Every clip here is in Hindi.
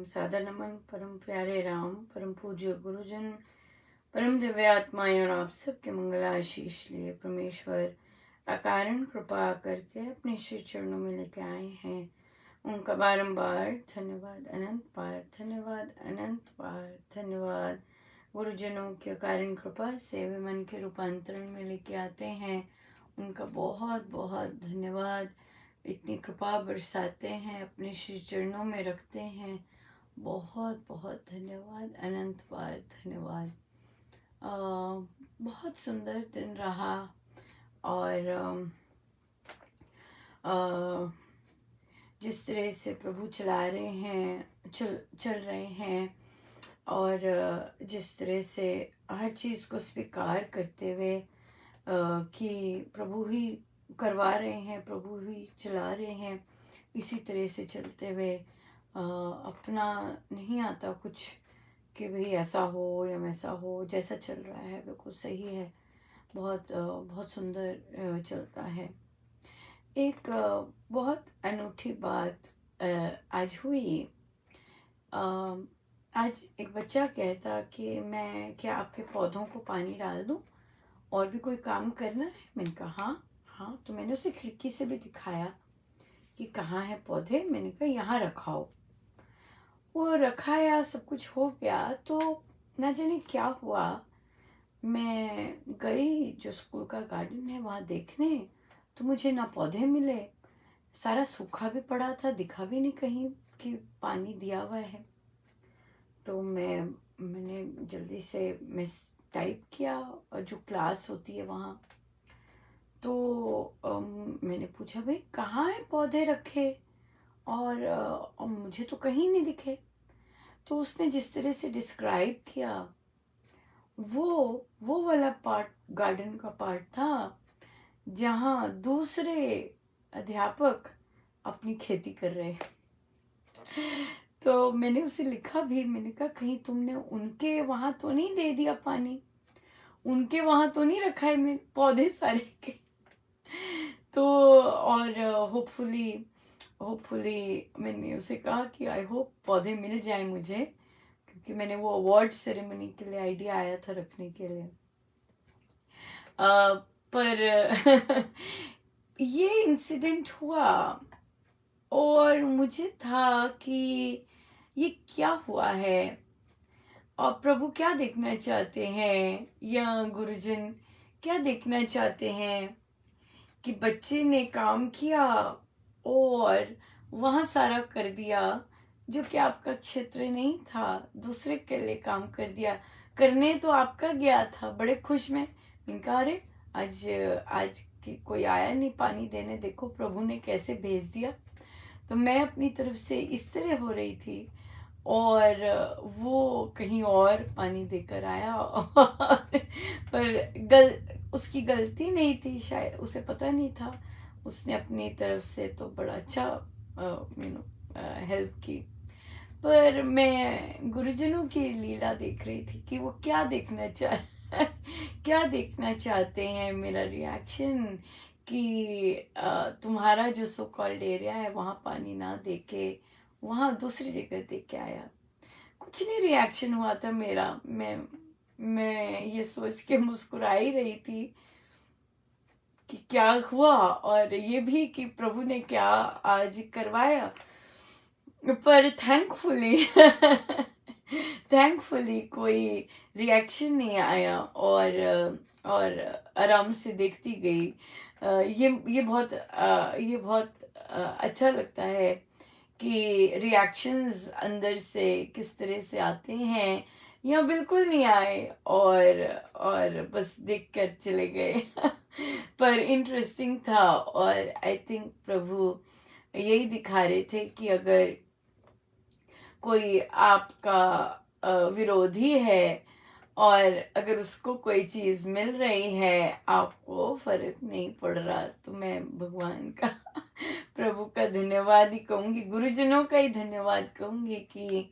सादर नमन परम प्यारे राम, परम पूज्य गुरुजन, परम दिव्य आत्माएं और आप सबके मंगल आशीष लिए परमेश्वर अकारण कृपा करके अपने श्री चरणों में लेके आए हैं। उनका बारंबार धन्यवाद, अनंत बार धन्यवाद, अनंत बार धन्यवाद। गुरुजनों के अकारण कृपा से वे मन के रूपांतरण में लेके आते हैं, उनका बहुत बहुत धन्यवाद। इतनी कृपा बरसाते हैं, अपने श्री चरणों में रखते हैं, बहुत बहुत धन्यवाद, अनंत बार धन्यवाद। बहुत सुंदर दिन रहा और जिस तरह से प्रभु चला रहे हैं, चल रहे हैं और जिस तरह से हर चीज़ को स्वीकार करते हुए कि प्रभु ही करवा रहे हैं, प्रभु ही चला रहे हैं, इसी तरह से चलते हुए अपना नहीं आता कुछ कि भाई ऐसा हो या वैसा हो, जैसा चल रहा है बिल्कुल सही है। बहुत सुंदर चलता है। एक बहुत अनूठी बात आज हुई। आज एक बच्चा कहता कि मैं क्या आपके पौधों को पानी डाल दूं और भी कोई काम करना है। मैंने कहा हाँ हाँ। तो मैंने उसे खिड़की से भी दिखाया कि कहाँ है पौधे। मैंने कहा यहाँ रखाओ। वो रखाया, सब कुछ हो गया। तो ना जाने क्या हुआ, मैं गई जो स्कूल का गार्डन है वहाँ देखने, तो मुझे ना पौधे मिले, सारा सूखा भी पड़ा था, दिखा भी नहीं कहीं कि पानी दिया हुआ है। तो मैंने जल्दी से मिस टाइप किया और जो क्लास होती है वहाँ, तो मैंने पूछा भाई कहाँ है पौधे रखे और मुझे तो कहीं नहीं दिखे। तो उसने जिस तरह से डिस्क्राइब किया, वो वाला पार्ट गार्डन का पार्ट था जहाँ दूसरे अध्यापक अपनी खेती कर रहे हैं। तो मैंने उसे लिखा भी, मैंने कहा कहीं तुमने उनके वहाँ तो नहीं दे दिया पानी, उनके वहाँ तो नहीं रखा है मैं पौधे सारे के। तो और होपफुली मैंने उसे कहा कि आई होप पौधे मिल जाए मुझे, क्योंकि मैंने वो अवार्ड सेरेमनी के लिए आइडिया आया था रखने के लिए। पर ये इंसिडेंट हुआ और मुझे था कि ये क्या हुआ है और प्रभु क्या देखना चाहते हैं या गुरुजन क्या देखना चाहते हैं कि बच्चे ने काम किया और वहाँ सारा कर दिया जो कि आपका क्षेत्र नहीं था, दूसरे के लिए काम कर दिया। करने तो आपका गया था, बड़े खुश में इनका, अरे आज की कोई आया नहीं पानी देने, देखो प्रभु ने कैसे भेज दिया। तो मैं अपनी तरफ से इस तरह हो रही थी और वो कहीं और पानी देकर आया पर उसकी गलती नहीं थी, शायद उसे पता नहीं था। उसने अपनी तरफ से तो बड़ा अच्छा हेल्प की। पर मैं गुरुजनों की लीला देख रही थी कि वो क्या देखना क्या देखना चाहते हैं। मेरा रिएक्शन कि तुम्हारा जो सो कॉल्ड एरिया है वहाँ पानी ना देके वहाँ दूसरी जगह दे के आया। कुछ नहीं रिएक्शन हुआ था मेरा। मैं ये सोच के मुस्कुरा ही रही थी कि क्या हुआ और ये भी कि प्रभु ने क्या आज करवाया। पर थैंकफुली कोई रिएक्शन नहीं आया और आराम से देखती गई। ये बहुत अच्छा लगता है कि रिएक्शंस अंदर से किस तरह से आते हैं या बिल्कुल नहीं आए और बस देख कर चले गए। पर इंटरेस्टिंग था और आई थिंक प्रभु यही दिखा रहे थे कि अगर कोई आपका विरोधी है और अगर उसको कोई चीज मिल रही है, आपको फर्क नहीं पड़ रहा, तो मैं भगवान का प्रभु का धन्यवाद ही कहूंगी, गुरुजनों का ही धन्यवाद कहूंगी कि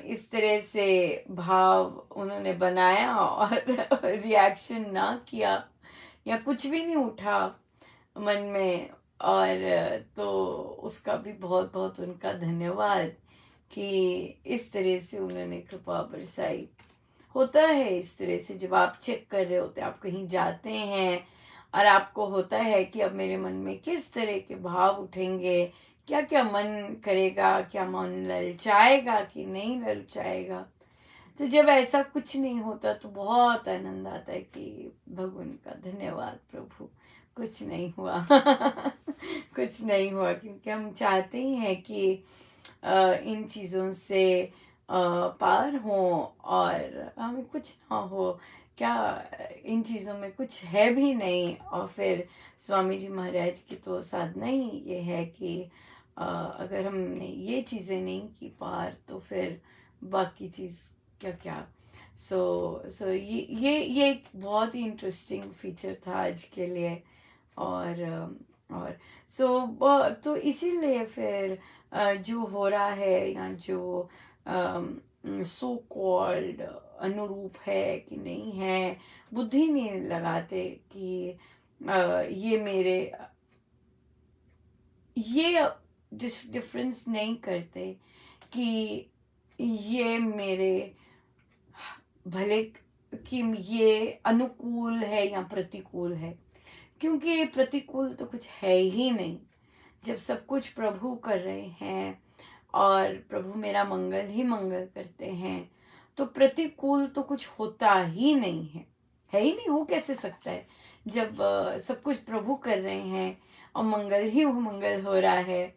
इस तरह से भाव उन्होंने बनाया और रिएक्शन ना किया या कुछ भी नहीं उठा मन में। और तो उसका भी बहुत बहुत उनका धन्यवाद कि इस तरह से उन्होंने कृपा बरसाई। होता है इस तरह से, जब आप चेक कर रहे होते, आप कहीं जाते हैं और आपको होता है कि अब मेरे मन में किस तरह के भाव उठेंगे, क्या क्या मन करेगा, क्या मन ललचाएगा कि नहीं ललचाएगा। तो जब ऐसा कुछ नहीं होता तो बहुत आनंद आता है कि भगवान का धन्यवाद प्रभु, कुछ नहीं हुआ कुछ नहीं हुआ, क्योंकि हम चाहते ही हैं कि इन चीज़ों से पार हो और हमें कुछ ना हो। क्या इन चीज़ों में कुछ है भी नहीं। और फिर स्वामी जी महाराज की तो साधना ही ये है कि अगर हमने ये चीज़ें नहीं की पार तो फिर बाकी चीज़ क्या क्या। ये एक बहुत ही इंटरेस्टिंग फीचर था आज के लिए। और और तो इसीलिए फिर जो हो रहा है या जो सो कॉल्ड अनुरूप है कि नहीं है, बुद्धि नहीं लगाते कि ये मेरे, ये डिफरेंस नहीं करते कि ये मेरे भले, कि ये अनुकूल है या प्रतिकूल है, क्योंकि प्रतिकूल तो कुछ है ही नहीं। जब सब कुछ प्रभु कर रहे हैं और प्रभु मेरा मंगल ही मंगल करते हैं, तो प्रतिकूल तो कुछ होता ही नहीं है ही नहीं। हो कैसे सकता है जब सब कुछ प्रभु कर रहे हैं और मंगल ही वो मंगल हो रहा है,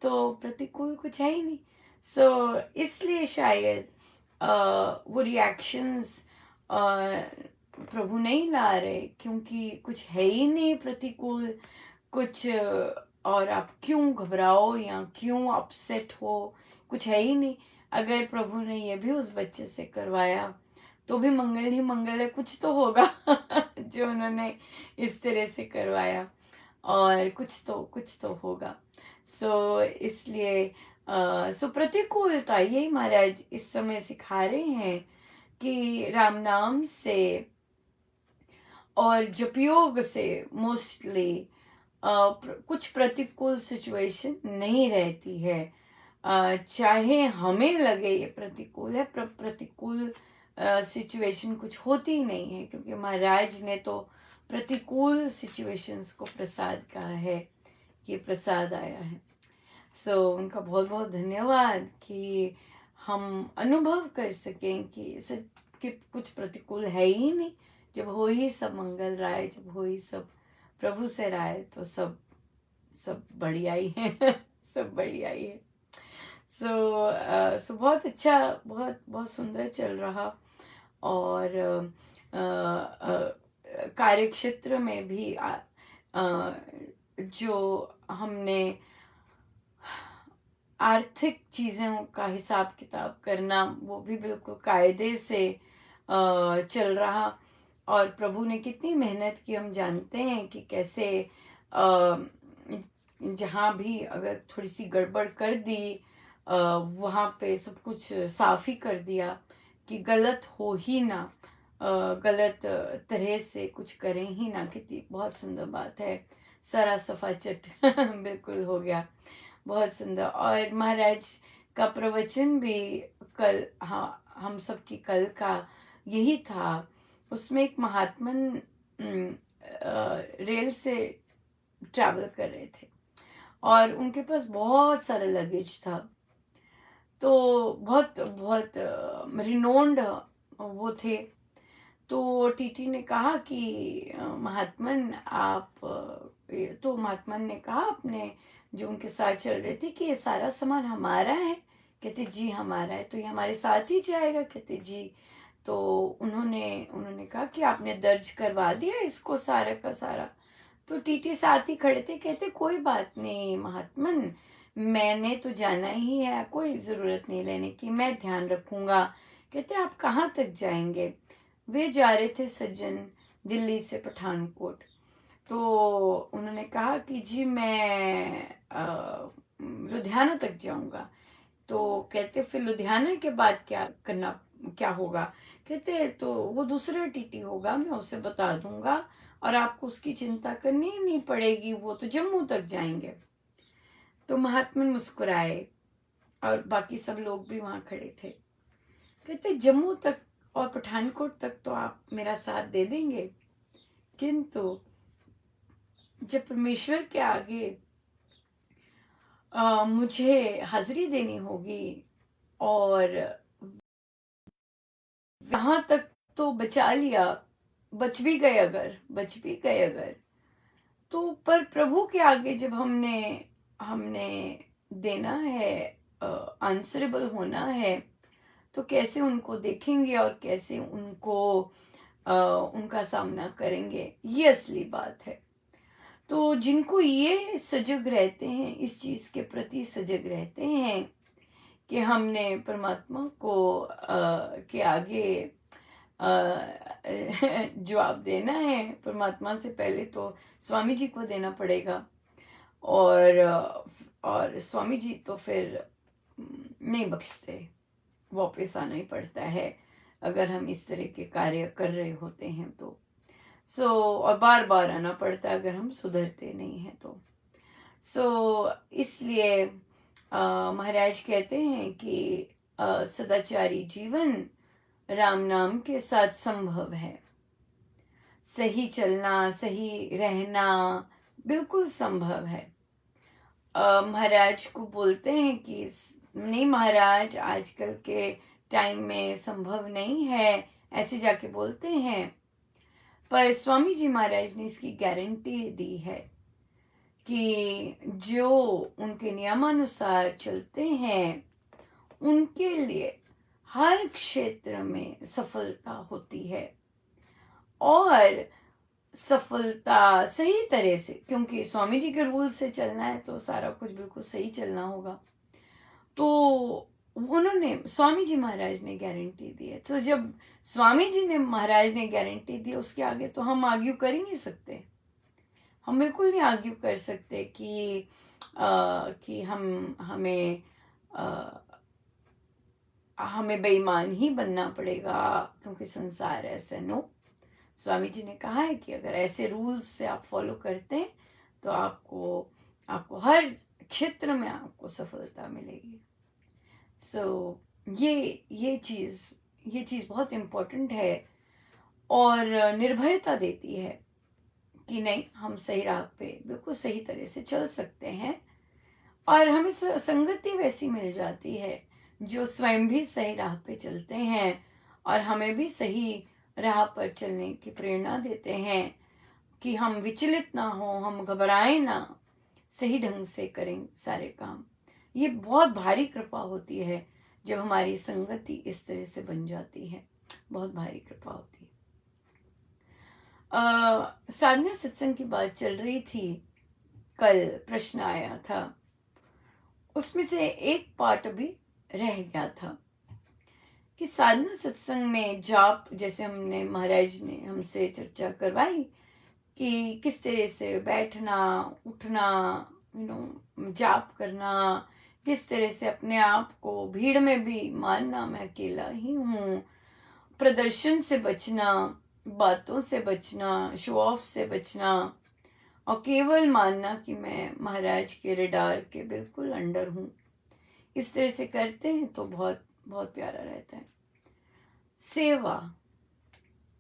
तो प्रतिकूल कुछ है ही नहीं। इसलिए शायद वो रिएक्शंस प्रभु नहीं ला रहे, क्योंकि कुछ है ही नहीं प्रतिकूल कुछ। और आप क्यों घबराओ या क्यों अपसेट हो, कुछ है ही नहीं। अगर प्रभु ने ये भी उस बच्चे से करवाया तो भी मंगल ही मंगल है, कुछ तो होगा जो उन्होंने इस तरह से करवाया, और कुछ तो होगा। इसलिए प्रतिकूलता यही महाराज इस समय सिखा रहे हैं कि राम नाम से और जपयोग से मोस्टली कुछ प्रतिकूल सिचुएशन नहीं रहती है। चाहे हमें लगे ये प्रतिकूल है, प्रतिकूल सिचुएशन कुछ होती ही नहीं है, क्योंकि महाराज ने तो प्रतिकूल सिचुएशंस को प्रसाद कहा है कि प्रसाद आया है। उनका बहुत बहुत धन्यवाद कि हम अनुभव कर सकें कि कुछ प्रतिकूल है ही नहीं। जब हो ही सब मंगल रहा है, जब हो ही सब प्रभु से रहा है, तो सब बढ़िया ही है सब बढ़िया ही है। बहुत अच्छा, बहुत सुंदर चल रहा। और कार्य क्षेत्र में भी जो हमने आर्थिक चीज़ों का हिसाब किताब करना, वो भी बिल्कुल कायदे से चल रहा। और प्रभु ने कितनी मेहनत की, हम जानते हैं कि कैसे जहाँ भी अगर थोड़ी सी गड़बड़ कर दी, वहाँ पे सब कुछ साफ ही कर दिया कि गलत हो ही ना, गलत तरह से कुछ करें ही ना। कितनी बहुत सुंदर बात है, सारा सफा चट बिल्कुल हो गया, बहुत सुंदर। और महाराज का प्रवचन भी कल, हाँ, हम सब की कल का यही था। उसमें एक महात्मन रेल से ट्रैवल कर रहे थे और उनके पास बहुत सारा लगेज था। तो बहुत बहुत रिनोन्ड वो थे। तो टीटी ने कहा कि महात्मन आप तो महात्मन ने कहा अपने जो उनके साथ चल रहे थे कि ये सारा सामान हमारा है। कहते जी हमारा है, तो ये हमारे साथ ही जाएगा। कहते जी। तो उन्होंने कहा कि आपने दर्ज करवा दिया इसको सारा का सारा। तो टीटी साथ ही खड़े थे। कहते कोई बात नहीं महात्मन, मैंने तो जाना ही है, कोई ज़रूरत नहीं लेने की, मैं ध्यान रखूंगा। कहते आप कहाँ तक जाएंगे? वे जा रहे थे सज्जन दिल्ली से पठानकोट। तो उन्होंने कहा कि जी मैं लुधियाना तक जाऊंगा। तो कहते फिर लुधियाना के बाद क्या होगा? कहते तो वो दूसरा टीटी होगा, मैं उसे बता दूंगा और आपको उसकी चिंता करनी ही नहीं पड़ेगी, वो तो जम्मू तक जाएंगे। तो महात्मा मुस्कुराए और बाकी सब लोग भी वहाँ खड़े थे। कहते जम्मू तक और पठानकोट तक तो आप मेरा साथ दे देंगे, किंतु जब परमेश्वर के आगे मुझे हाजिरी देनी होगी और वहां तक तो बचा लिया, बच भी गए अगर, तो पर प्रभु के आगे जब हमने हमने देना है, आंसरेबल होना है, तो कैसे उनको देखेंगे और कैसे उनको उनका सामना करेंगे, ये असली बात है। तो जिनको ये सजग रहते हैं, इस चीज़ के प्रति सजग रहते हैं कि हमने परमात्मा को के आगे जवाब देना है, परमात्मा से पहले तो स्वामी जी को देना पड़ेगा, और स्वामी जी तो फिर नहीं बख्शते, वापस आना ही पड़ता है अगर हम इस तरह के कार्य कर रहे होते हैं तो। और बार बार आना पड़ता है अगर हम सुधरते नहीं हैं तो। इसलिए महाराज कहते हैं कि सदाचारी जीवन राम नाम के साथ संभव है। सही चलना, सही रहना बिल्कुल संभव है। महाराज को बोलते हैं कि नहीं महाराज, आजकल के टाइम में संभव नहीं है, ऐसे जाके बोलते हैं। पर स्वामी जी महाराज ने इसकी गारंटी दी है कि जो उनके नियमानुसार चलते हैं उनके लिए हर क्षेत्र में सफलता होती है, और सफलता सही तरह से, क्योंकि स्वामी जी के रूल से चलना है तो सारा कुछ बिल्कुल सही चलना होगा। तो उन्होंने, स्वामी जी महाराज ने गारंटी दी है। तो जब स्वामी जी ने, महाराज ने गारंटी दी, उसके आगे तो हम आर्ग्यू कर ही नहीं सकते। हम बिल्कुल नहीं आर्ग्यू कर सकते कि हमें बेईमान ही बनना पड़ेगा क्योंकि संसार ऐसे। नो, स्वामी जी ने कहा है कि अगर ऐसे रूल्स से आप फॉलो करते हैं तो आपको हर क्षेत्र में आपको सफलता मिलेगी। ये चीज़ बहुत इम्पोर्टेंट है और निर्भयता देती है कि नहीं, हम सही राह पे बिल्कुल सही तरह से चल सकते हैं, और हमें संगति वैसी मिल जाती है जो स्वयं भी सही राह पे चलते हैं और हमें भी सही राह पर चलने की प्रेरणा देते हैं कि हम विचलित ना हो, हम घबराएं ना, सही ढंग से करें सारे काम। ये बहुत भारी कृपा होती है जब हमारी संगति इस तरह से बन जाती है, बहुत भारी कृपा होती है। साधना सत्संग की बात चल रही थी, कल प्रश्न आया था, उसमें से एक पार्ट अभी रह गया था कि साधना सत्संग में जाप, जैसे हमने, महाराज ने हमसे चर्चा करवाई कि किस तरह से बैठना, उठना, जाप करना, किस तरह से अपने आप को भीड़ में भी मानना मैं अकेला ही हूँ, प्रदर्शन से बचना, बातों से बचना, शो ऑफ से बचना, और केवल मानना कि मैं महाराज के रडार के बिल्कुल अंडर हूँ। इस तरह से करते हैं तो बहुत बहुत प्यारा रहता है। सेवा,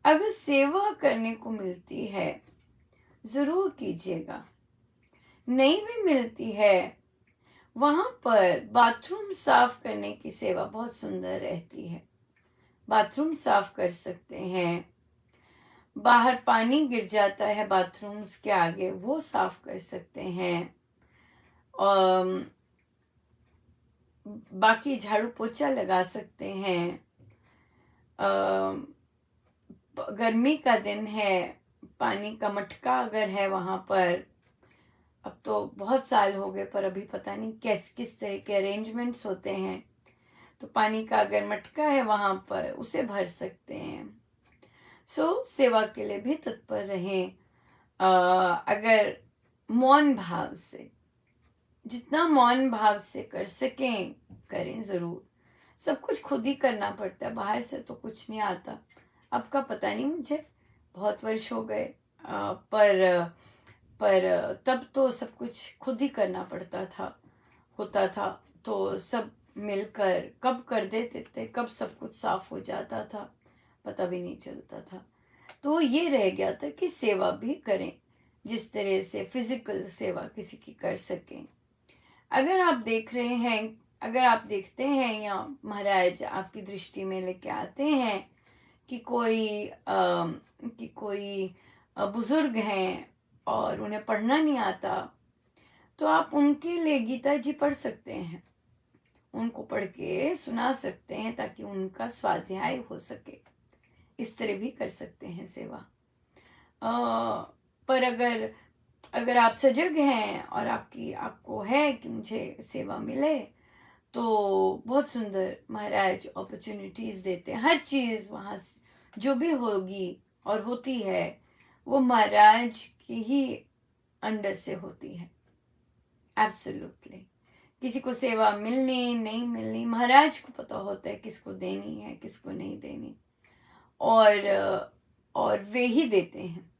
अगर सेवा करने को मिलती है जरूर कीजिएगा, नहीं भी मिलती है, वहां पर बाथरूम साफ करने की सेवा बहुत सुंदर रहती है। बाथरूम साफ कर सकते हैं, बाहर पानी गिर जाता है बाथरूम्स के आगे, वो साफ कर सकते हैं, और बाकी झाड़ू पोछा लगा सकते हैं। गर्मी का दिन है, पानी का मटका अगर है वहां पर, अब तो बहुत साल हो गए पर अभी पता नहीं किस तरह के अरेंजमेंट्स होते हैं, तो पानी का अगर मटका है वहां पर उसे भर सकते हैं। सेवा के लिए भी तत्पर रहें। अगर मौन भाव से, जितना मौन भाव से कर सकें करें जरूर। सब कुछ खुद ही करना पड़ता है, बाहर से तो कुछ नहीं आता। अब का पता नहीं मुझे, बहुत वर्ष हो गए, पर तब तो सब कुछ खुद ही करना पड़ता था, होता था, तो सब मिलकर कब कर देते थे, कब सब कुछ साफ हो जाता था, पता भी नहीं चलता था। तो ये रह गया था कि सेवा भी करें, जिस तरह से फिजिकल सेवा किसी की कर सकें। अगर आप देख रहे हैं, अगर आप देखते हैं या महाराज आपकी दृष्टि में लेके आते हैं कि कोई बुजुर्ग हैं और उन्हें पढ़ना नहीं आता, तो आप उनके लिए गीता जी पढ़ सकते हैं, उनको पढ़ के सुना सकते हैं ताकि उनका स्वाध्याय हो सके। इस तरह भी कर सकते हैं सेवा। पर अगर आप सजग हैं और आपको है कि मुझे सेवा मिले, तो बहुत सुंदर महाराज अपॉर्चुनिटीज देते हैं। हर चीज़ वहाँ जो भी होगी और होती है वो महाराज की ही अंडर से होती है। एब्सोल्युटली किसी को सेवा मिलनी नहीं मिलनी महाराज को पता होता है, किसको देनी है किसको नहीं देनी। और वे ही देते हैं,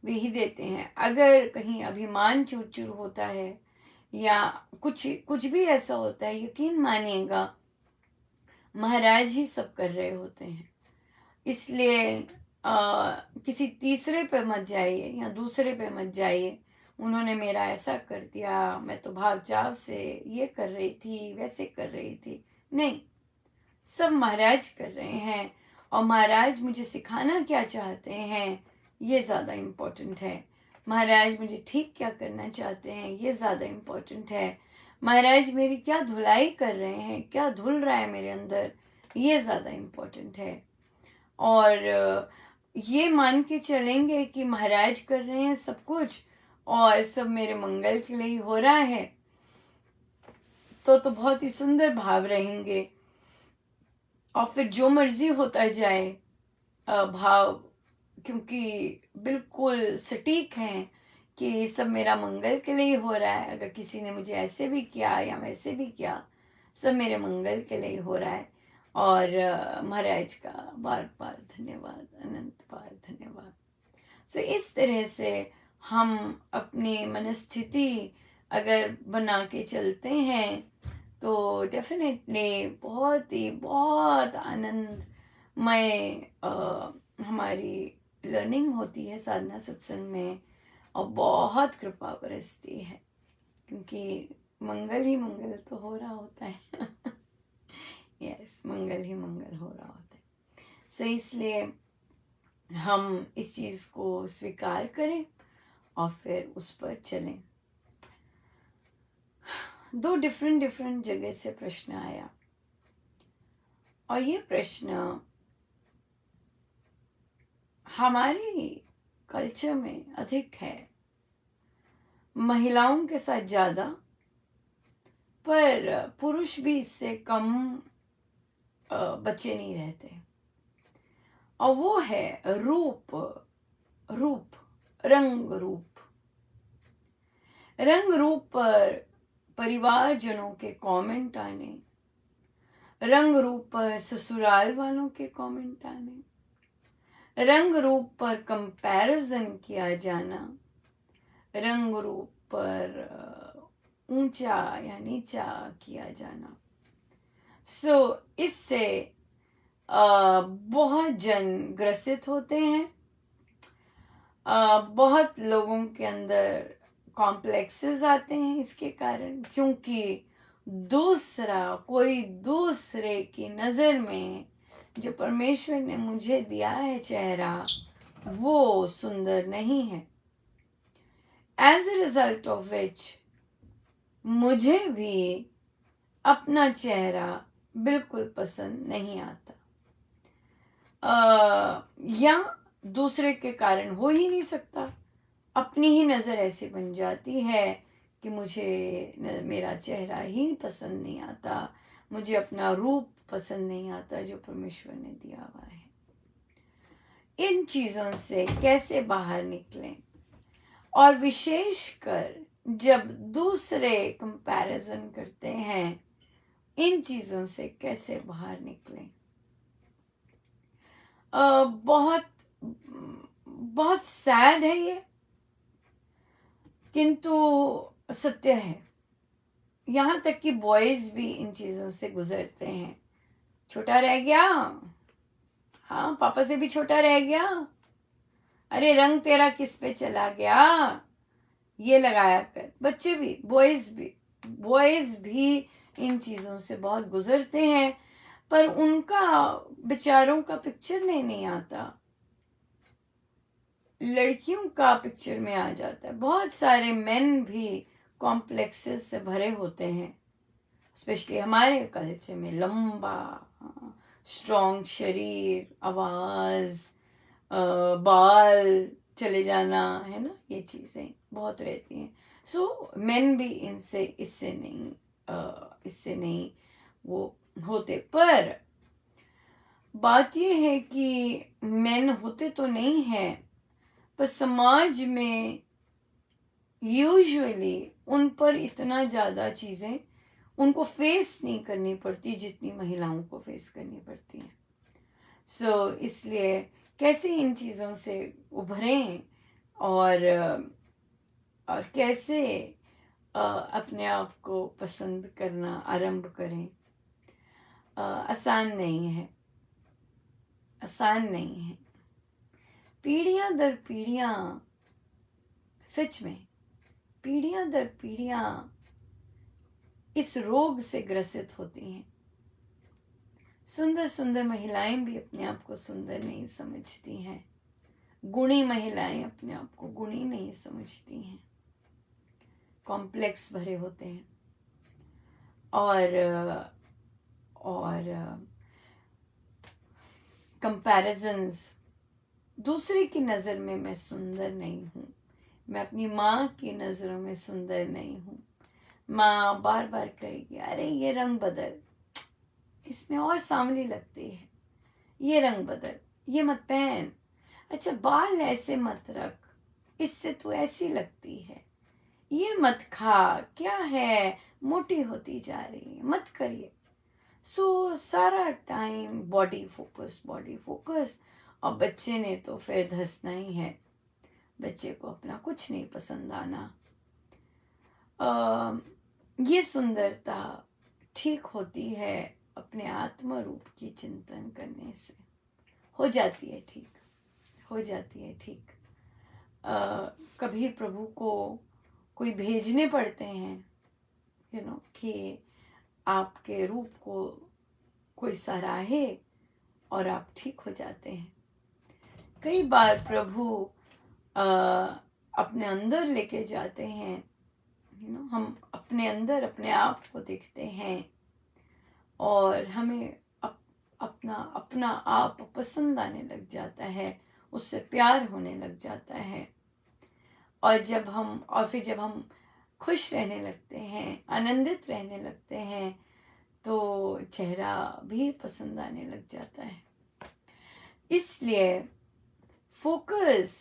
वे ही देते हैं। अगर कहीं अभिमान चूर चूर होता है या कुछ कुछ भी ऐसा होता है, यकीन मानिएगा महाराज ही सब कर रहे होते हैं। इसलिए किसी तीसरे पे मत जाइए या दूसरे पे मत जाइए, उन्होंने मेरा ऐसा कर दिया, मैं तो भाव चाव से ये कर रही थी वैसे कर रही थी। नहीं, सब महाराज कर रहे हैं और महाराज मुझे सिखाना क्या चाहते हैं ये ज़्यादा इम्पोर्टेंट है। महाराज मुझे ठीक क्या करना चाहते हैं ये ज़्यादा इम्पोर्टेंट है। महाराज मेरी क्या धुलाई कर रहे हैं, क्या धुल रहा है मेरे अंदर, ये ज़्यादा इम्पोर्टेंट है। और ये मान के चलेंगे कि महाराज कर रहे हैं सब कुछ और सब मेरे मंगल के लिए ही हो रहा है, तो बहुत ही सुंदर भाव रहेंगे। और फिर जो मर्जी होता जाए भाव, क्योंकि बिल्कुल सटीक हैं कि सब मेरा मंगल के लिए ही हो रहा है। अगर किसी ने मुझे ऐसे भी किया या वैसे भी किया, सब मेरे मंगल के लिए ही हो रहा है। और महाराज का बार बार धन्यवाद, अनंत बार धन्यवाद। सो इस तरह से हम अपनी मनस्थिति अगर बना के चलते हैं तो डेफिनेटली बहुत आनंदमय हमारी लर्निंग होती है साधना सत्संग में, और बहुत कृपा बरसती है, क्योंकि मंगल ही मंगल तो हो रहा होता है। यस, मंगल ही मंगल हो रहा होता है। सो इसलिए हम इस चीज़ को स्वीकार करें और फिर उस पर चलें। दो डिफरेंट जगह से प्रश्न आया, और ये प्रश्न हमारे कल्चर में अधिक है, महिलाओं के साथ ज़्यादा, पर पुरुष भी इससे कम बचे नहीं रहते। और वो है रूप रंग रूप पर परिवारजनों के कमेंट आने, रंग रूप पर ससुराल वालों के कमेंट आने, रंग रूप पर कंपैरिजन किया जाना, रंग रूप पर ऊंचा या नीचा किया जाना। सो इससे बहुत जन ग्रसित होते हैं। बहुत लोगों के अंदर कॉम्प्लेक्सेस आते हैं इसके कारण, क्योंकि कोई दूसरे की नज़र में जो परमेश्वर ने मुझे दिया है चेहरा, वो सुंदर नहीं है। As a result of which मुझे भी अपना चेहरा बिल्कुल पसंद नहीं आता, या दूसरे के कारण हो ही नहीं सकता। अपनी ही नज़र ऐसी बन जाती है कि मुझे मेरा चेहरा ही पसंद नहीं आता, मुझे अपना रूप पसंद नहीं आता जो परमेश्वर ने दिया हुआ है। इन चीज़ों से कैसे बाहर निकलें, और विशेषकर जब दूसरे कंपैरिजन करते हैं, इन चीज़ों से कैसे बाहर निकलें। बहुत बहुत सैड है ये, किंतु सत्य है। यहाँ तक कि बॉयज भी इन चीज़ों से गुजरते हैं। छोटा रह गया, हाँ पापा से भी छोटा रह गया, अरे रंग तेरा किस पे चला गया, ये लगाया कर। बच्चे भी, बॉयज भी इन चीज़ों से बहुत गुजरते हैं, पर उनका बेचारों का पिक्चर में नहीं आता, लड़कियों का पिक्चर में आ जाता है। बहुत सारे मेन भी कॉम्प्लेक्सेस से भरे होते हैं, स्पेशली हमारे कल्चर में। लंबा स्ट्रॉन्ग शरीर, आवाज, बाल चले जाना, है ना, ये चीजें बहुत रहती हैं। सो मेन भी इससे नहीं वो होते। पर बात ये है कि मेन होते तो नहीं है, पर समाज में यूजुअली उन पर इतना ज़्यादा चीज़ें उनको फेस नहीं करनी पड़ती जितनी महिलाओं को फेस करनी पड़ती हैं। इसलिए कैसे इन चीज़ों से उभरें और कैसे अपने आप को पसंद करना आरंभ करें, आसान नहीं है, आसान नहीं है। पीढ़ियां दर पीढ़ियां, सच में पीढ़ियां दर पीढ़ियां इस रोग से ग्रसित होती हैं। सुंदर सुंदर महिलाएं भी अपने आप को सुंदर नहीं समझती हैं, गुणी महिलाएं अपने आप को गुणी नहीं समझती हैं, कॉम्प्लेक्स भरे होते हैं। और कंपैरिजंस, दूसरे की नज़र में मैं सुंदर नहीं हूँ, मैं अपनी माँ की नज़रों में सुंदर नहीं हूँ। माँ बार बार कहेगी, अरे ये रंग बदल, इसमें और सांवली लगती है, ये रंग बदल, ये मत पहन, अच्छा बाल ऐसे मत रख, इससे तू ऐसी लगती है, ये मत खा, क्या है मोटी होती जा रही है, मत करिए। सारा time body focus, body focus. और बच्चे ने तो फिर धंसना ही है, बच्चे को अपना कुछ नहीं पसंद आना। ये सुंदरता ठीक होती है अपने आत्म रूप की चिंतन करने से, हो जाती है ठीक, हो जाती है ठीक। कभी प्रभु को कोई भेजने पड़ते हैं, कि आपके रूप को कोई सराहे और आप ठीक हो जाते हैं। कई बार प्रभु अपने अंदर लेके जाते हैं, हम अपने अंदर अपने आप को देखते हैं और हमें अपना अपना आप पसंद आने लग जाता है, उससे प्यार होने लग जाता है। और फिर जब हम खुश रहने लगते हैं, आनंदित रहने लगते हैं, तो चेहरा भी पसंद आने लग जाता है। इसलिए फोकस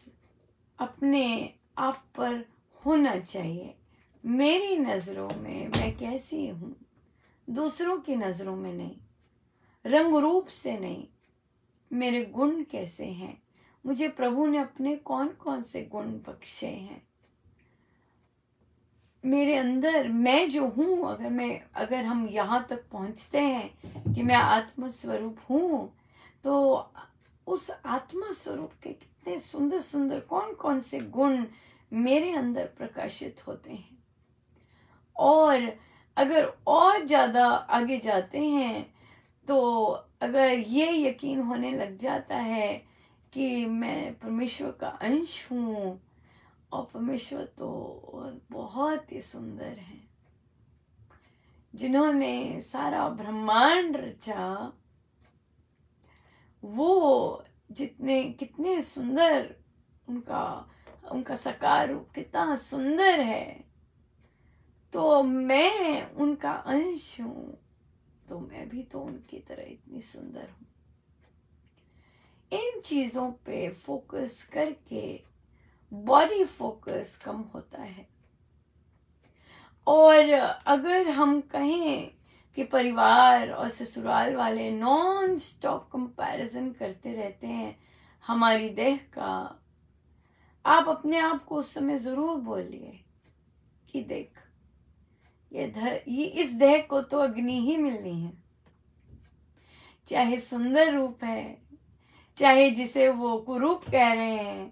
अपने आप पर होना चाहिए। मेरी नज़रों में मैं कैसी हूँ, दूसरों की नज़रों में नहीं, रंग रूप से नहीं, मेरे गुण कैसे हैं, मुझे प्रभु ने अपने कौन कौन से गुण बख्शे हैं, मेरे अंदर मैं जो हूँ। अगर हम यहाँ तक पहुँचते हैं कि मैं आत्म स्वरूप हूँ, तो उस आत्मा स्वरूप के कितने सुंदर सुंदर कौन कौन से गुण मेरे अंदर प्रकाशित होते हैं। और अगर और ज़्यादा आगे जाते हैं, तो अगर ये यकीन होने लग जाता है कि मैं परमेश्वर का अंश हूँ, और परमेश्वर तो बहुत ही सुंदर है, जिन्होंने सारा ब्रह्मांड रचा, वो कितने सुंदर, उनका साकार रूप कितना सुंदर है, तो मैं उनका अंश हूँ, तो मैं भी तो उनकी तरह इतनी सुंदर हूँ। इन चीजों पे फोकस करके बॉडी फोकस कम होता है। और अगर हम कहें कि परिवार और ससुराल वाले नॉन स्टॉप कंपैरिजन करते रहते हैं हमारी देह का, आप अपने आप को उस समय जरूर बोलिए कि देख, ये इस देह को तो अग्नि ही मिलनी है, चाहे सुंदर रूप है, चाहे जिसे वो कुरूप कह रहे हैं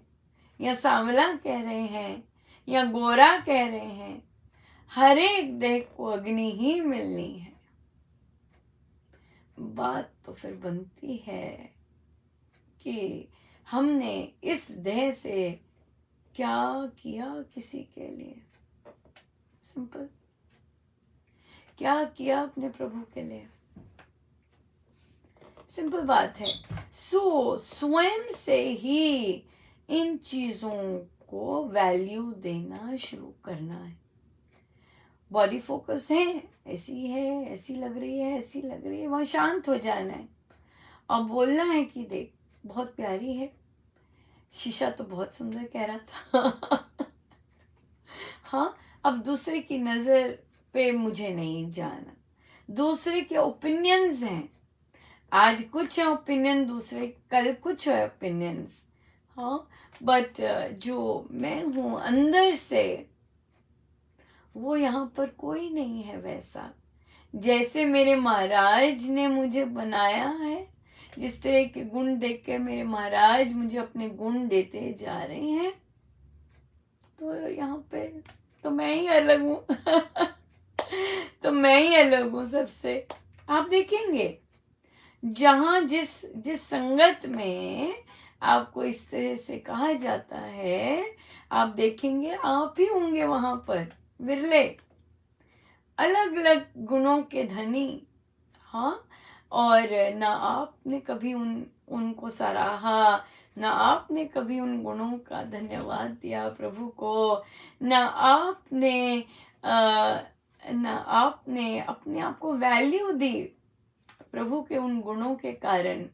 या सांवला कह रहे हैं या गोरा कह रहे हैं, हर एक देह को अग्नि ही मिलनी है। बात तो फिर बनती है कि हमने इस देह से क्या किया किसी के लिए। सिंपल, क्या किया अपने प्रभु के लिए, सिंपल बात है। स्वयं से ही इन चीजों को वैल्यू देना शुरू करना है। बॉडी फोकस है, ऐसी है, ऐसी लग रही है, ऐसी लग रही है, वहां शांत हो जाना है और बोलना है कि देख बहुत प्यारी है, शीशा तो बहुत सुंदर कह रहा था हाँ, अब दूसरे की नजर पे मुझे नहीं जाना, दूसरे के ओपिनियंस हैं, आज कुछ है ओपिनियन, दूसरे कल कुछ है ओपिनियंस, हाँ, बट जो मैं हूं अंदर से वो यहाँ पर कोई नहीं है वैसा। जैसे मेरे महाराज ने मुझे बनाया है, जिस तरह के गुण देख के मेरे महाराज मुझे अपने गुण देते जा रहे हैं, तो यहाँ पे तो मैं ही अलग हूँ तो मैं ही अलग हूँ सबसे। आप देखेंगे जहाँ जिस संगत में आपको इस तरह से कहा जाता है, आप देखेंगे आप ही होंगे वहां पर विरले, अलग अलग गुणों के धनी, हाँ, और ना आपने कभी उनको सराहा, ना आपने कभी उन गुणों का धन्यवाद दिया प्रभु को, ना आपने ना आपने अपने आप को वैल्यू दी प्रभु के उन गुणों के कारण,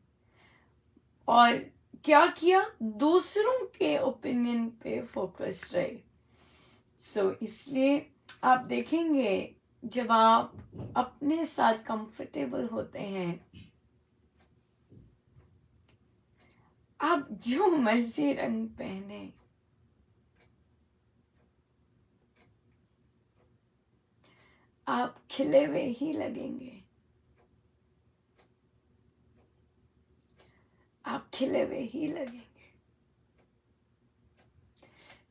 और क्या किया, दूसरों के ओपिनियन पे फोकस रहे। इसलिए आप देखेंगे जब आप अपने साथ कंफर्टेबल होते हैं, आप जो मर्जी रंग पहने, आप खिले हुए ही लगेंगे, आप खिले हुए ही लगेंगे।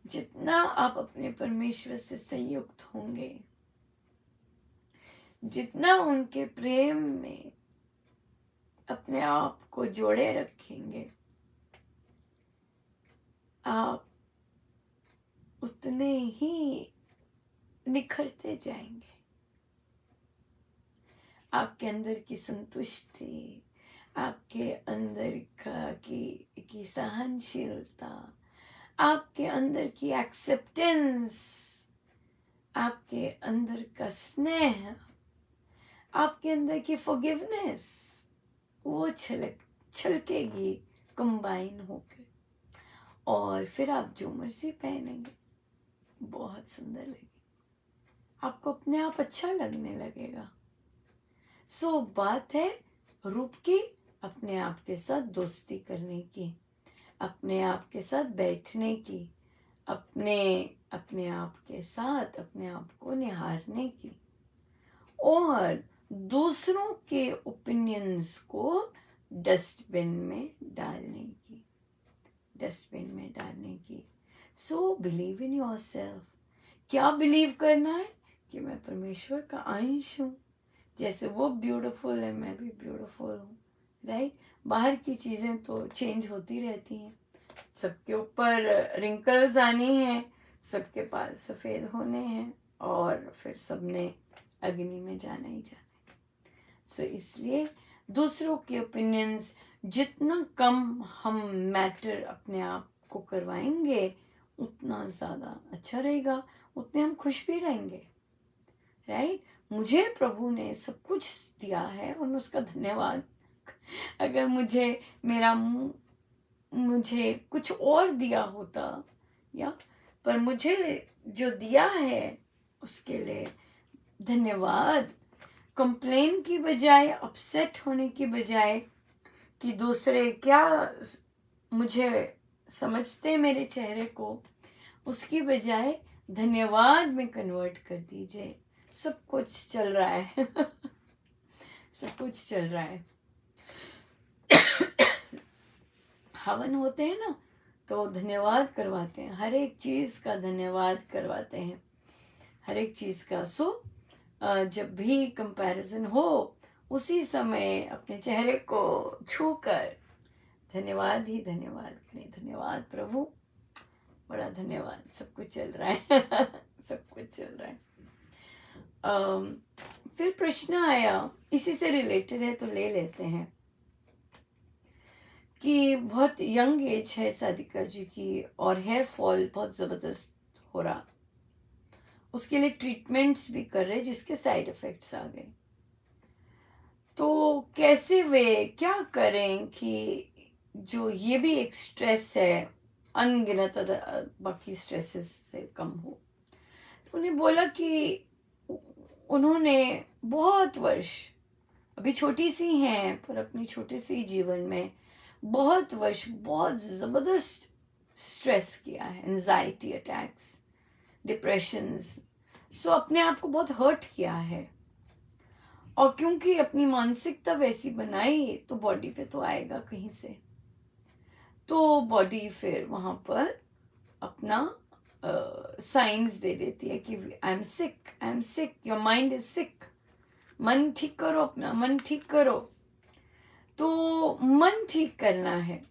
जितना आप अपने परमेश्वर से संयुक्त होंगे, जितना उनके प्रेम में अपने आप को जोड़े रखेंगे, आप उतने ही निखरते जाएंगे। आपके अंदर की संतुष्टि, आपके अंदर की सहनशीलता, आपके अंदर की एक्सेप्टेंस, आपके अंदर का स्नेह, आपके अंदर की फॉरगिवनेस, वो छलकेगी कंबाइन होकर, और फिर आप जो मर्जी पहनेंगे बहुत सुंदर लगेगी, आपको अपने आप अच्छा लगने लगेगा। बात है रूप की, अपने आप के साथ दोस्ती करने की, अपने आप के साथ बैठने की, अपने आप के साथ अपने आप को निहारने की, और दूसरों के ओपिनियंस को डस्टबिन में डालने की, डस्टबिन में डालने की। Believe in yourself. क्या बिलीव करना है कि मैं परमेश्वर का अंश हूँ, जैसे वो ब्यूटीफुल है मैं भी ब्यूटीफुल हूँ, राइट। बाहर की चीज़ें तो चेंज होती रहती हैं, सबके ऊपर रिंकल्स आनी हैं, सबके बाल सफ़ेद होने हैं, और फिर सबने अग्नि में जाना ही जाना है। इसलिए दूसरों के ओपिनियंस जितना कम हम मैटर अपने आप को करवाएंगे, उतना ज़्यादा अच्छा रहेगा, उतने हम खुश भी रहेंगे, राइट। मुझे प्रभु ने सब कुछ दिया है और मैं उसका धन्यवाद, अगर मुझे कुछ और दिया होता, या पर मुझे जो दिया है उसके लिए धन्यवाद। कंप्लेन की बजाय, अपसेट होने की बजाय कि दूसरे क्या मुझे समझते मेरे चेहरे को, उसकी बजाय धन्यवाद में कन्वर्ट कर दीजिए। सब कुछ चल रहा है। सब कुछ चल रहा है। हवन होते हैं ना, तो धन्यवाद करवाते हैं, हर एक चीज़ का धन्यवाद करवाते हैं, हर एक चीज़ का। जब भी कंपैरिजन हो, उसी समय अपने चेहरे को छूकर धन्यवाद ही धन्यवाद करें। धन्यवाद प्रभु, बड़ा धन्यवाद, सब कुछ चल रहा है। सब कुछ चल रहा है। फिर प्रश्न आया, इसी से रिलेटेड है तो ले लेते हैं, कि बहुत यंग एज है साधिका जी की और हेयर फॉल बहुत ज़बरदस्त हो रहा, उसके लिए ट्रीटमेंट्स भी कर रहे जिसके साइड इफ़ेक्ट्स आ गए, तो कैसे वे क्या करें कि जो ये भी एक स्ट्रेस है, अनगिनत बाकी स्ट्रेसेस से कम हो। तो उन्हें बोला कि उन्होंने बहुत वर्ष, अभी छोटी सी हैं पर अपनी छोटी सी जीवन में बहुत वर्ष बहुत ज़बरदस्त स्ट्रेस किया है, एंजाइटी अटैक्स, डिप्रेशंस, अपने आप को बहुत हर्ट किया है। और क्योंकि अपनी मानसिकता वैसी बनाई, तो बॉडी पे तो आएगा कहीं से, तो बॉडी फिर वहाँ पर अपना साइंस दे देती है कि I am sick, I am sick, your mind is sick, मन ठीक करो, अपना मन ठीक करो। तो मन ठीक करना है,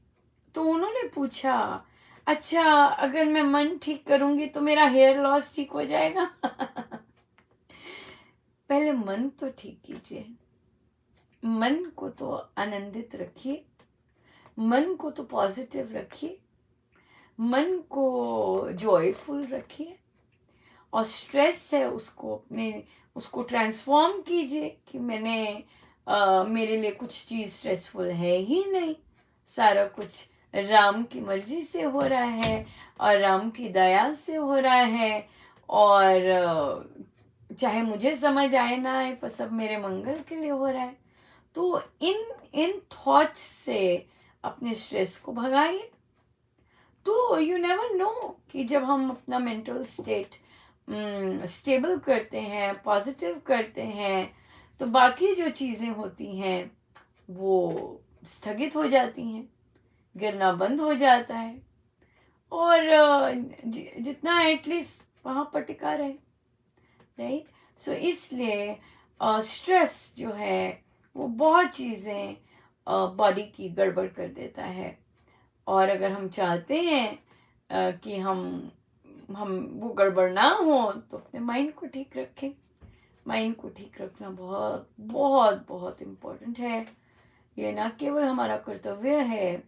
तो उन्होंने पूछा, अच्छा अगर मैं मन ठीक करूंगी तो मेरा हेयर लॉस ठीक हो जाएगा? पहले मन तो ठीक कीजिए, मन को तो आनंदित रखिए, मन को तो पॉजिटिव रखिए, मन को जॉयफुल रखिए, और स्ट्रेस है उसको ट्रांसफॉर्म कीजिए कि मेरे लिए कुछ चीज़ स्ट्रेसफुल है ही नहीं, सारा कुछ राम की मर्जी से हो रहा है और राम की दया से हो रहा है, और चाहे मुझे समझ आए ना आए, पर सब मेरे मंगल के लिए हो रहा है। तो इन थॉट्स से अपने स्ट्रेस को भगाइए। तो यू नेवर नो कि जब हम अपना मेंटल स्टेट स्टेबल करते हैं, पॉजिटिव करते हैं, तो बाकी जो चीज़ें होती हैं वो स्थगित हो जाती हैं, गिरना बंद हो जाता है, और जितना एटलीस्ट वहाँ पर टिका रहे, राइट। इसलिए स्ट्रेस जो है वो बहुत चीज़ें बॉडी की गड़बड़ कर देता है, और अगर हम चाहते हैं कि हम वो गड़बड़ ना हो, तो अपने माइंड को ठीक रखें। माइंड को ठीक रखना बहुत बहुत बहुत इम्पोर्टेंट है। ये ना केवल हमारा कर्तव्य है,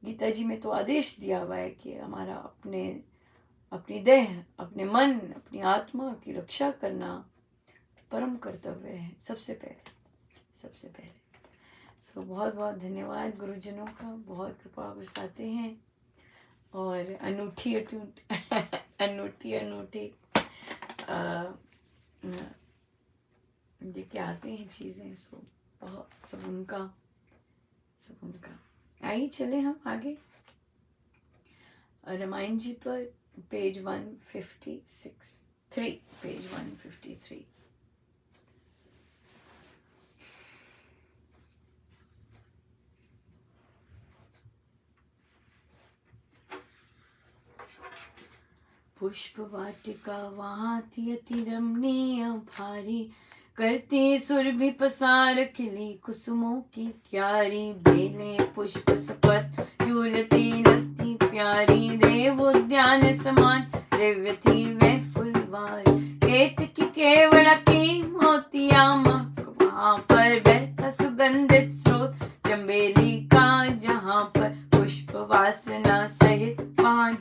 गीता जी में तो आदेश दिया हुआ है कि हमारा अपनी देह, अपने मन, अपनी आत्मा की रक्षा करना परम कर्तव्य है, सबसे पहले। बहुत बहुत धन्यवाद गुरुजनों का, बहुत कृपा बरसाते हैं, और अनूठी लेके आते हैं चीज़ें, बहुत सब उनका। आइए चले हम आगे रामायण जी पर, पेज 153, पेज 153। पुष्प वाटिका वहाँ थी अति रमणीय भारी, करती सुरभि पसार खिली कुसुमों की क्यारी, बेले पुष्प सपत झूलती लगती प्यारी, देव उद्यान समान दिव्य थी वह फुलवारी, केतकी केवड़ा की मोतिया महक वहाँ पर बहता सुगंधित स्रोत, चंबेली का जहाँ पर पुष्प वासना सहित पान,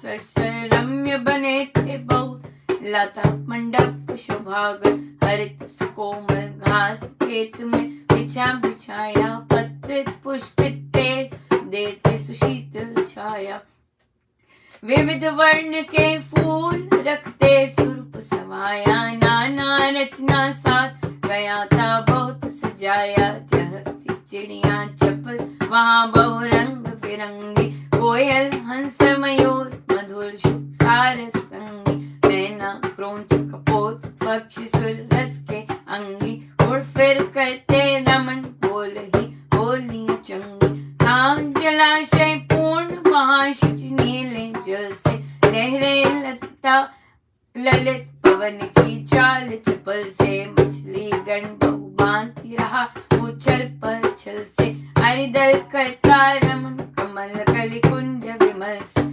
सरसरम्य बने थे बहुत लता मंडप शोभागर, हरित सुकोमल घास खेत में बिछाया, पत्रित पुष्पित पेड़ देते सुशीतल छाया, विविध वर्ण के फूल रखते सुरूप समाया, नाना रचना साथ गया था बहुत सजाया, चहकती चिड़िया चपल वहाँ बहु रंग बिरंगी, कोयल हंस मयूर मधुर सुख सार संगी, मैना क्रोंच कपोल पक्षी सुरस के अंगी, उड़ फिर करते रमन, बोल ही बोलियां चंगी। था जलाशय पूर्ण महाशुचि, नीले जल से लहरें लता ललित, पवन की चाल चपल से मछली गण बहुभांति रहा उछल पर छल से। हरिदल करता रमन, कमल कलि कुंज विमल से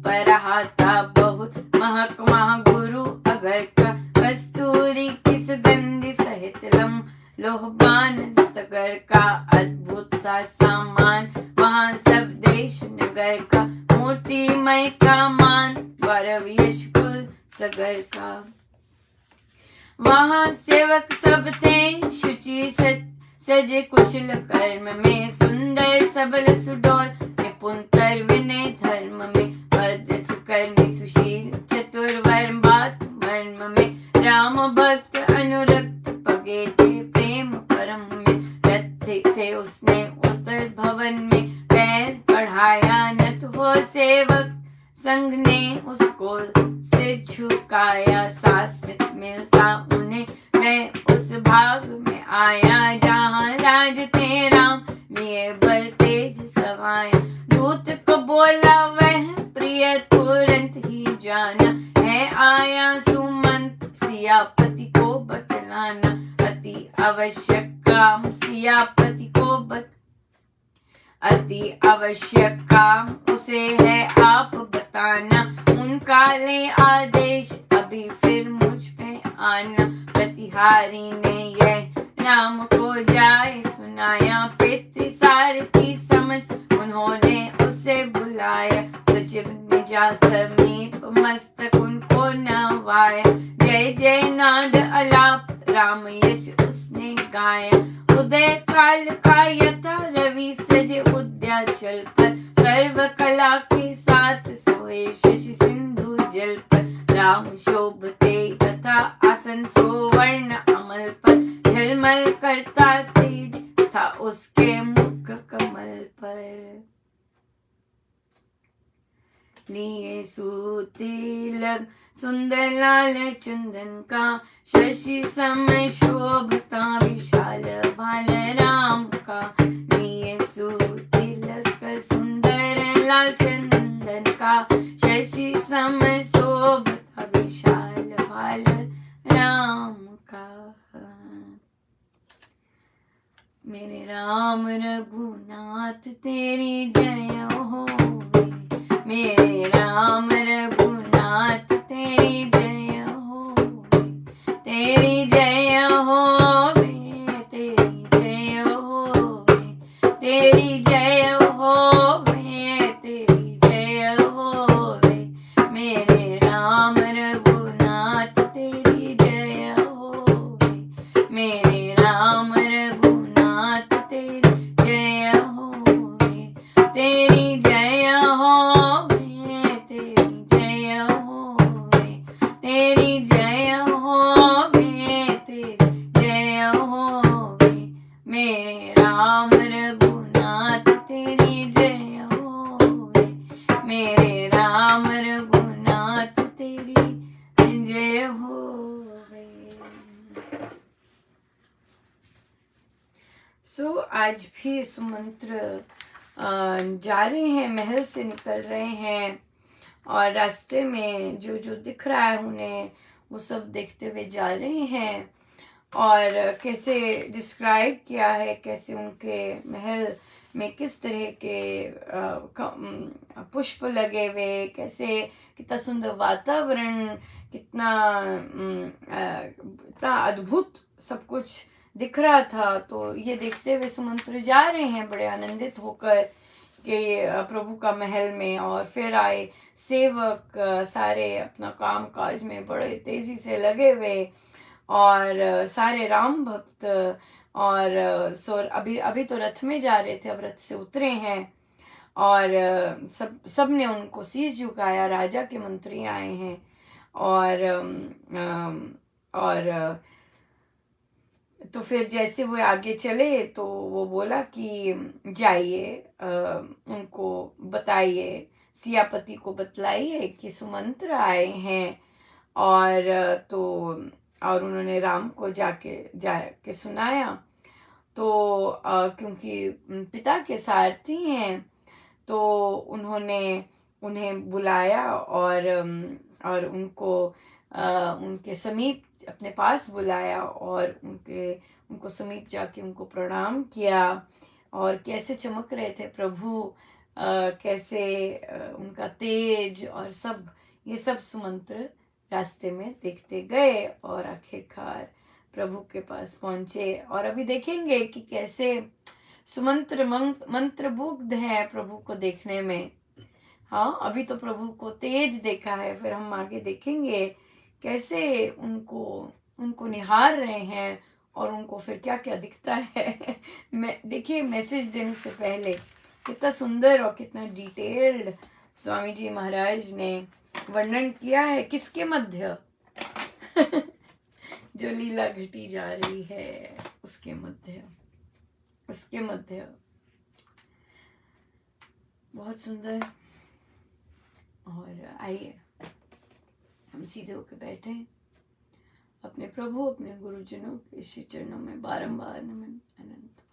पर रहा था बहुत महक महागुरु अगर का। कस्तूरी की सुगंधि सहित लम लोहबान तगर का, अद्भुत था सामान वहाँ सब देश नगर का। मूर्तिमय था मान गौरव यश कुल सगर का, वहाँ सेवक सब थे शुचि सजे कुशल कर्म में। सुंदर सबल सुडौल निपुणतर विनय धर्म में, भद्र सुकर्मी सुशील चतुर वर्म बात मर्म में। राम भक्त अनुरक्त पगे थे प्रेम परम में, रथ से उसने उत्तर भवन में पैर बढ़ाया। नत हो सेवक संघ ने उसको सिर झुकाया, सास्मित मिलता उन्हें मैं उस भाग में आया, जहाँ राज थे राम लिए बल तेज सवाया। दूत को बोला वह प्रिय तुरंत ही जाना, है आया सुमंत सियापति को बतलाना। अति आवश्यक काम सियापति को अति आवश्यक काम उसे है आप बताना। उनका ले आदेश अभी फिर मुझ पे आना। प्रतिहारी ने यह राम को जाए सुनाया, पितृसार की समझ उन्होंने उसे बुलाया। सचिव ने जा समीप मस्तक उनको नवाया, जय जय नाद अलाप राम यश उसने गाया। उदय काल का यथा रवि सजे उद्याचल पर, सर्व कला के साथ सोए शशि सिंधु जल पर। राम शोभते तथा आसन सुवर्ण अमल पर, झलमल करता तेज था उसके मुख कमल पर। लिए सूतिलग सुंदर लाल चंदन का, शशि सम शोभता विशाल भाल राम का। लिए सूतिलग सुंदर लाल चंदन का, शशि सम शोभता विशाल भाल राम का। मेरे राम रघुनाथ तेरी जय हो, मेरे राम रघुनाथ तेरी जय हो, तेरी जय हो, तेरी जय हो, तेरी जय हो, तेरी जय हो। मेरे राम रघुनाथ तेरी जय हो, मेरे राम रघुनाथ तेरी जय हो, तेरी जय हो, तेरी जय हो, तेरी जय हो, तेरी जय हो। मेरे राम रघुनाथ तेरी जय हो, मेरे राम रघुनाथ तेरी जय हो। आज भी सुमंत्र जा रहे हैं, महल से निकल रहे हैं और रास्ते में जो जो दिख रहा है उन्हें वो सब देखते हुए जा रहे हैं। और कैसे डिस्क्राइब किया है, कैसे उनके महल में किस तरह के पुष्प लगे हुए, कैसे कितना सुंदर वातावरण, कितना इतना अद्भुत सब कुछ दिख रहा था। तो ये देखते हुए सुमंत्र जा रहे हैं बड़े आनंदित होकर कि प्रभु का महल में। और फिर आए सेवक सारे अपना काम काज में बड़े तेजी से लगे हुए, और सारे राम भक्त और अभी तो रथ में जा रहे थे, अब रथ से उतरे हैं और सब ने उनको शीश झुकाया। राजा के मंत्री आए हैं और तो फिर जैसे वो आगे चले तो वो बोला कि जाइए, उनको बताइए, सियापति को बतलाइए कि सुमंत्र आए हैं। और तो और उन्होंने राम को जाके सुनाया। तो क्योंकि पिता के सारथी हैं, तो उन्होंने उन्हें बुलाया और उनको उनके समीप अपने पास बुलाया और उनको समीप जाके उनको प्रणाम किया। और कैसे चमक रहे थे प्रभु, कैसे उनका तेज और सब, ये सब सुमंत्र रास्ते में देखते गए और आखिरकार प्रभु के पास पहुंचे। और अभी देखेंगे कि कैसे सुमंत्र मंत्रमुग्ध है प्रभु को देखने में। हाँ, अभी तो प्रभु को तेज देखा है, फिर हम आगे देखेंगे कैसे उनको उनको निहार रहे हैं और उनको फिर क्या क्या दिखता है। मैं देखिए, मैसेज देने से पहले कितना सुंदर और कितना डिटेल्ड स्वामी जी महाराज ने वर्णन किया है किसके मध्य। जो लीला घटी जा रही है उसके मध्य, उसके मध्य। बहुत सुंदर। और आइए हम सीधे होकर बैठे, अपने प्रभु अपने गुरुजनों के श्री चरणों में बारंबार नमन, अनंत बार।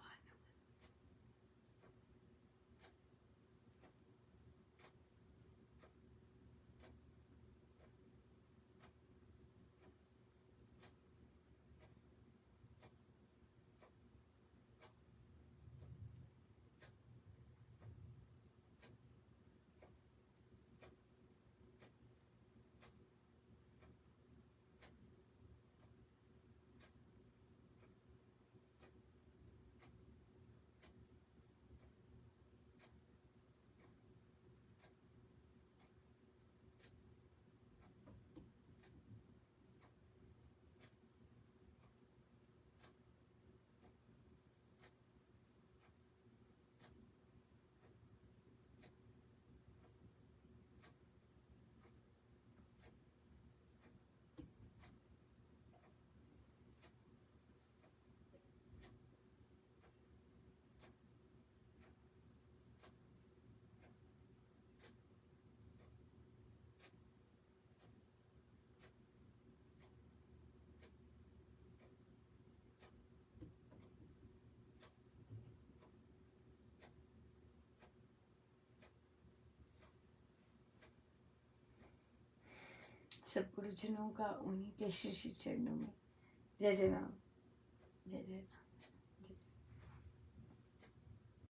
सब गुरुजनों का उन्हीं के श्री श्री चरणों में जय जय राम, जय जय राम।